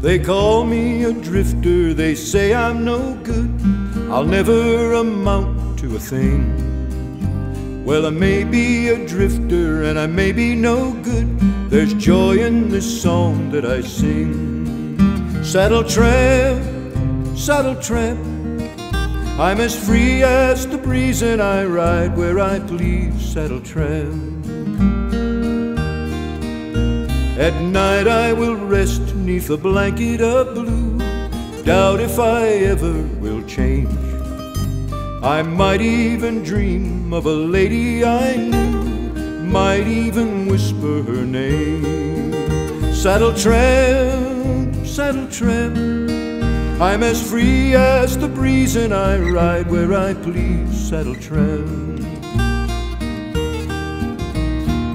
They call me a drifter, they say I'm no good, I'll never amount to a thing. Well, I may be a drifter and I may be no good, there's joy in this song that I sing. Saddle tramp, I'm as free as the breeze and I ride where I please, saddle tramp. At night I will rest 'neath a blanket of blue, doubt if I ever will change. I might even dream of a lady I knew, might even whisper her name. Saddle tramp, I'm as free as the breeze and I ride where I please, saddle tramp.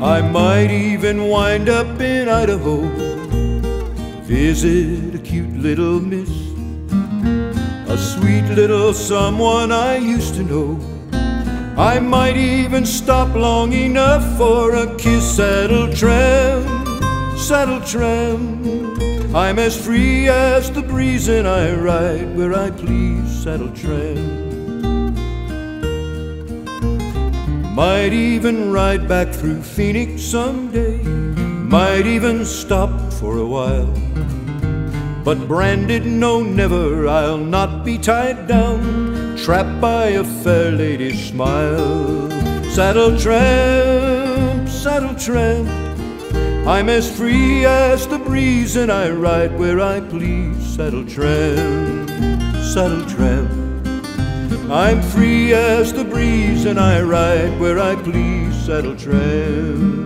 I might even wind up in Idaho, visit a cute little miss, a sweet little someone I used to know. I might even stop long enough for a kiss, saddle tramp, I'm as free as the breeze and I ride where I please, saddle tramp. Might even ride back through Phoenix someday, might even stop for a while, but branded no never, I'll not be tied down, trapped by a fair lady's smile. Saddle tramp, I'm as free as the breeze and I ride where I please, saddle tramp. I'm free as the breeze and I ride where I please, saddle tramp.